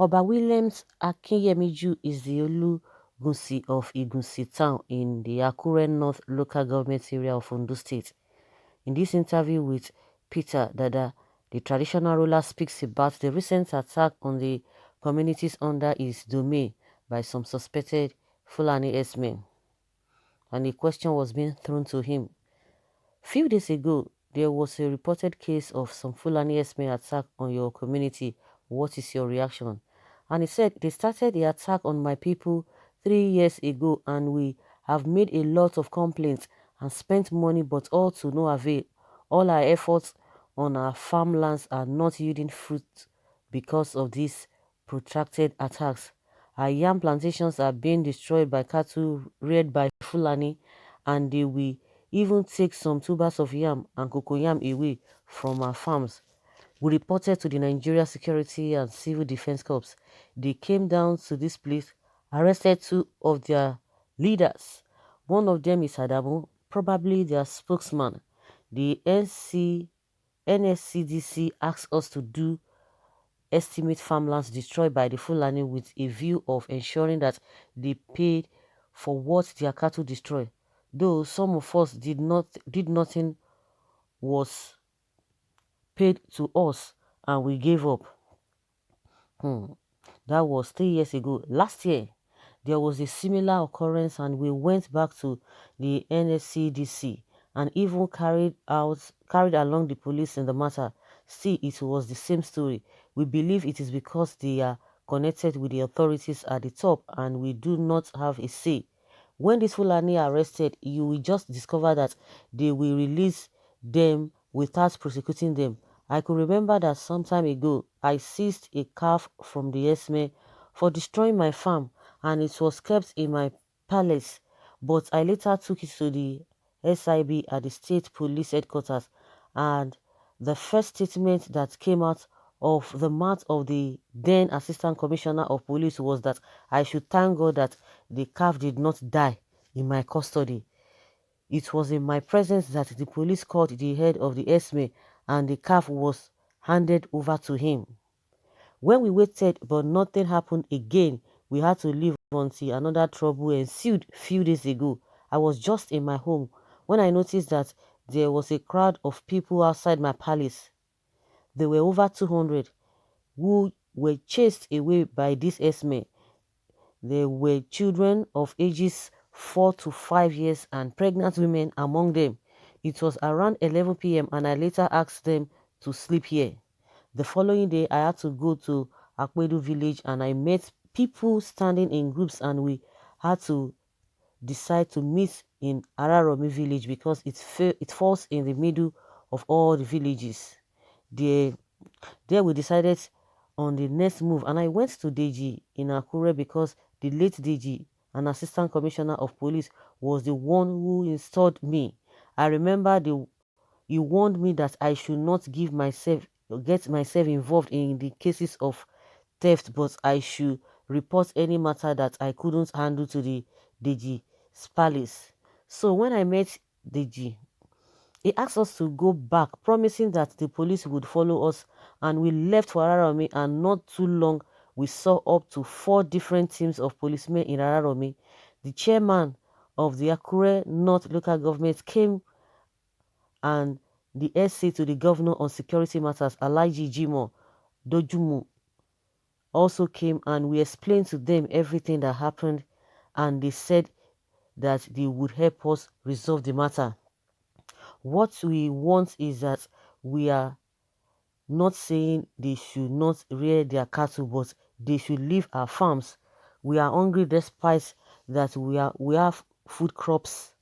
Oba Williams Akinyemiju is the Olugunsi of Igunsi town in the Akure North local government area of Ondo State. In this interview with Peter Dada, the traditional ruler speaks about the recent attack on the communities under his domain by some suspected Fulani herdsmen. And a question was being thrown to him. Few days ago, there was a reported case of some Fulani herdsmen attack on your community. What is your reaction? And he said, they started the attack on my people 3 years ago and we have made a lot of complaints and spent money but all to no avail. All our efforts on our farmlands are not yielding fruit because of these protracted attacks. Our yam plantations are being destroyed by cattle reared by Fulani and they will even take some tubers of yam and cocoyam away from our farms. We reported to the Nigeria Security and Civil Defense Corps. They came down to this place, arrested two of their leaders. One of them is Adamu, probably their spokesman. The NSCDC asked us to do estimate farmlands destroyed by the Fulani with a view of ensuring that they paid for what their cattle destroyed. Though some of us did nothing was paid to us and we gave up. That was 3 years ago. Last year, there was a similar occurrence and we went back to the NSCDC and even carried along the police in the matter. Still, it was the same story. We believe it is because they are connected with the authorities at the top and we do not have a say. When these Fulani are arrested, you will just discover that they will release them without prosecuting them. I could remember that some time ago, I seized a calf from the herdsmen for destroying my farm and it was kept in my palace, but I later took it to the SIB at the state police headquarters and the first statement that came out of the mouth of the then assistant commissioner of police was that I should thank God that the calf did not die in my custody. It was in my presence that the police caught the head of the herdsman and the calf was handed over to him. When we waited but nothing happened again, we had to leave until another trouble ensued few days ago. I was just in my home when I noticed that there was a crowd of people outside my palace. There were over 200 who were chased away by these herdsmen. There were children of ages 4 to 5 years and pregnant women among them. It was around 11 p.m. and I later asked them to sleep here. The following day, I had to go to Akwedu village and I met people standing in groups and we had to decide to meet in Araromi village because it falls in the middle of all the villages. There we decided on the next move and I went to Deji in Akure because the late Deji, an assistant commissioner of police, was the one who installed me. I remember he warned me that I should not get myself involved in the cases of theft, but I should report any matter that I couldn't handle to the Deji's palace. So when I met Deji, he asked us to go back, promising that the police would follow us, and we left for Araromi, and not too long, we saw up to 4 different teams of policemen in Araromi. The chairman of the Akure North local government came and the SA to the governor on security matters, Alaji Jimo Dojumu, also came and we explained to them everything that happened and they said that they would help us resolve the matter. What we want is that we are not saying they should not rear their cattle, but they should leave our farms. We are hungry despite that we have food crops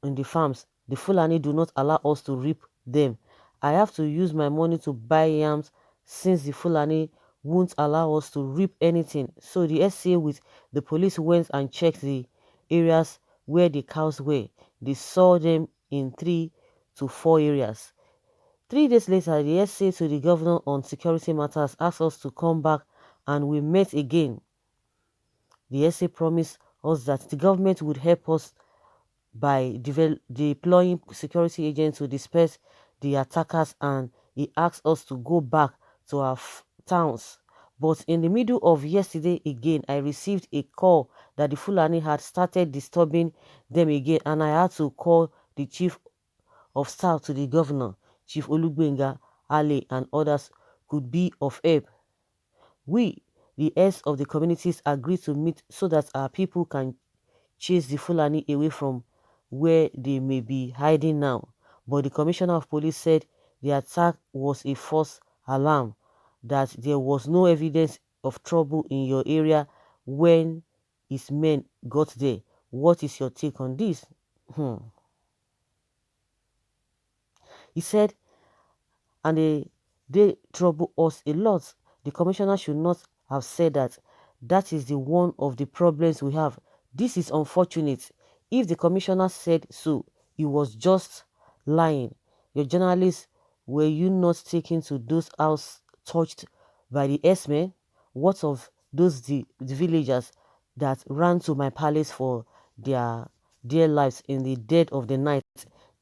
in the farms. The Fulani do not allow us to reap them. I have to use my money to buy yams since the Fulani won't allow us to reap anything. So the SCA with the police went and checked the areas where the cows were. They saw them in 3 to 4 areas. 3 days later, the SCA to the governor on security matters asked us to come back and we met again. The SCA promised us that the government would help us by deploying security agents to disperse the attackers and he asked us to go back to our towns. But in the middle of yesterday again, I received a call that the Fulani had started disturbing them again, and I had to call the chief of staff to the governor, Chief Olugbenga, Ali, and others could be of help. We, the heads of the communities, agreed to meet so that our people can chase the Fulani away from where they may be hiding now. But the commissioner of police said the attack was a false alarm, that there was no evidence of trouble in your area when his men got there. What is your take on this? He said, and they trouble us a lot. The commissioner should not have said that. That is the one of the problems we have. This is unfortunate. If the commissioner said so, he was just lying. Your journalists, were you not taken to those houses touched by the Ŕďśm? What of those the villagers that ran to my palace for their dear lives in the dead of the night?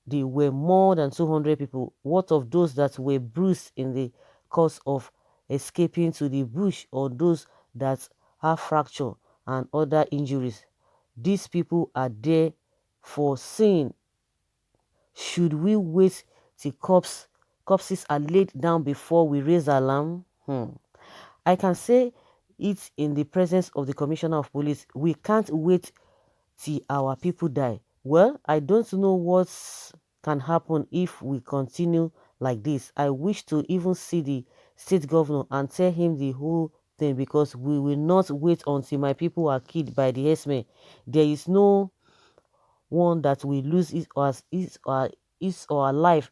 There were more than 200 people. What of those that were bruised in the course of escaping to the bush, or those that have fracture and other injuries? These people are there for sin. Should we wait till corpses are laid down before we raise alarm? I can say it in the presence of the commissioner of police. We can't wait till our people die. Well, I don't know what can happen if we continue like this. I wish to even see the state governor and tell him the whole thing, because we will not wait until my people are killed by the Ŕďśm. There is no one that will lose his or her life,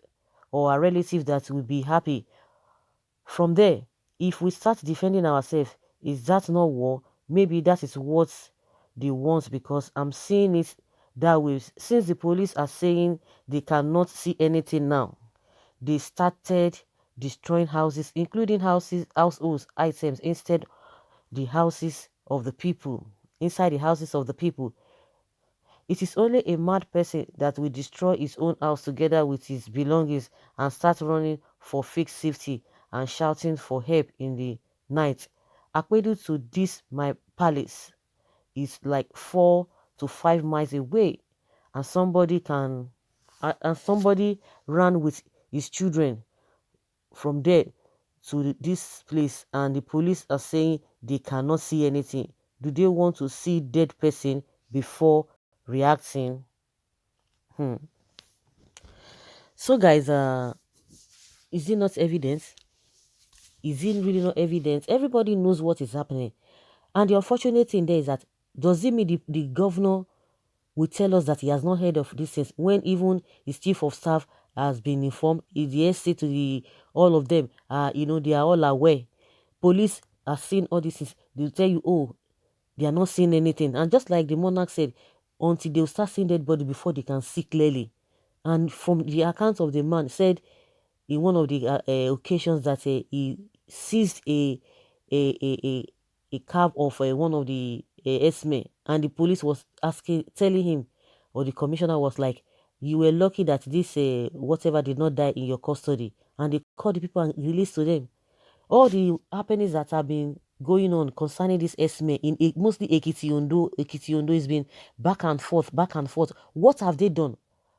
or a relative that will be happy. From there, if we start defending ourselves, is that not war? Maybe that is what they want, because I'm seeing it that way. Since the police are saying they cannot see anything now, they started destroying houses, including household items, instead the houses of the people, inside the houses of the people. It is only a mad person that will destroy his own house together with his belongings and start running for fake safety and shouting for help in the night. Akwedu to this my palace is like 4 to 5 miles away, and somebody ran with his children from there to this place, and the police are saying they cannot see anything. Do they want to see dead person before reacting? So guys, is it not evidence? Is it really not evidence? Everybody knows what is happening. And the unfortunate thing there is that, does it mean the governor will tell us that he has not heard of these things, when even his chief of staff has been informed? The SC to all of them, they are all aware. Police are seeing all these things. They'll tell you, oh, they are not seeing anything. And just like the monarch said, until they'll start seeing dead body before they can see clearly. And from the account of the man, said in one of the occasions that he seized a cab of one of the Ŕďśm, and the police was telling him, or the commissioner was like, you were lucky that this whatever did not die in your custody. And they called the people and released to them. All the happenings that have been going on concerning this Ŕďśm in mostly Ekiti Ondo has been back and forth, back and forth. What have they done?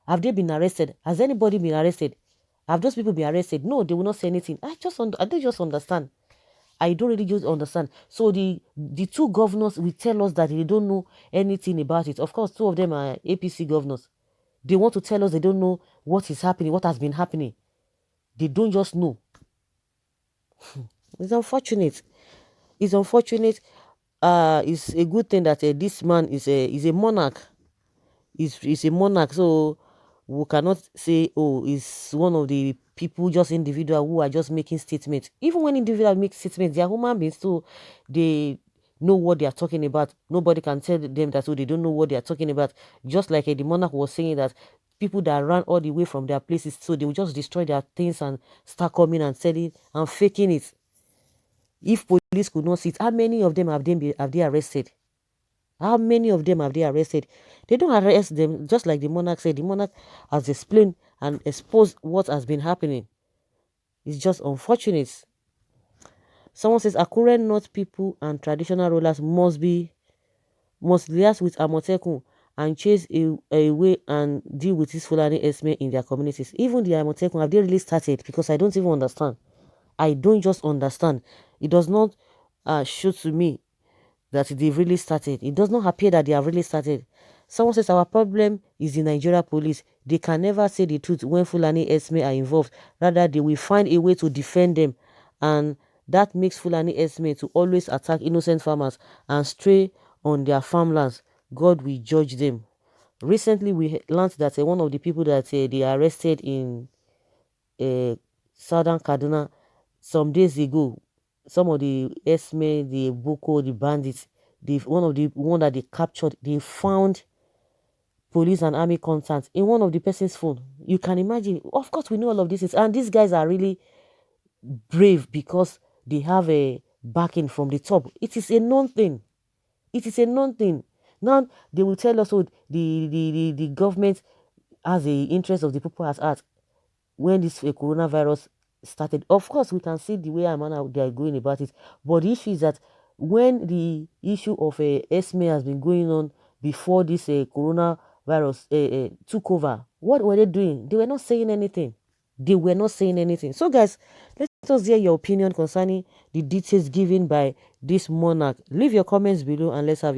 Have they been arrested? Has anybody been arrested? Have those people been arrested? No, they will not say anything. I don't just understand. I don't really just understand. So the two governors will tell us that they don't know anything about it. Of course, two of them are APC governors. They want to tell us they don't know what is happening, what has been happening. They don't just know. It's unfortunate. It's unfortunate. It's a good thing that this man is a monarch. He's a monarch, so we cannot say, oh, he's one of the people, just individual who are just making statements. Even when individuals make statements, they are human beings, so they know what they are talking about. Nobody can tell them that, so they don't know what they are talking about. Just like the monarch was saying that people that ran all the way from their places, so they will just destroy their things and start coming and selling and faking it. If police could not see it, how many of them have they arrested? How many of them have they arrested? They don't arrest them, just like the monarch said. The monarch has explained and exposed what has been happening. It's just unfortunate. Someone says Akure North people and traditional rulers must liaise with Amotekun and chase away and deal with this Fulani Esme in their communities. Even the Amotekun, have they really started? Because I don't even understand. I don't just understand. It does not show to me that they've really started. It does not appear that they have really started. Someone says our problem is the Nigeria police. They can never say the truth when Fulani Esme are involved. Rather, they will find a way to defend them. And that makes Fulani Esme to always attack innocent farmers and stray on their farmlands. God will judge them. Recently, we learned that one of the people that they arrested in southern Kaduna some days ago, some of the Esme, the Boko, the bandits, one that they captured, they found police and army contacts in one of the person's phone. You can imagine. Of course, we know all of this, and these guys are really brave because they have a backing from the top. It is a known thing. It is a known thing. Now they will tell us, oh, the government has the interest of the people at heart when this coronavirus started. Of course, we can see the way they are going about it. But the issue is that when the issue of ESME has been going on before this coronavirus took over, what were they doing? They were not saying anything. They were not saying anything. So, guys, let us hear your opinion concerning the details given by this monarch. Leave your comments below and let's have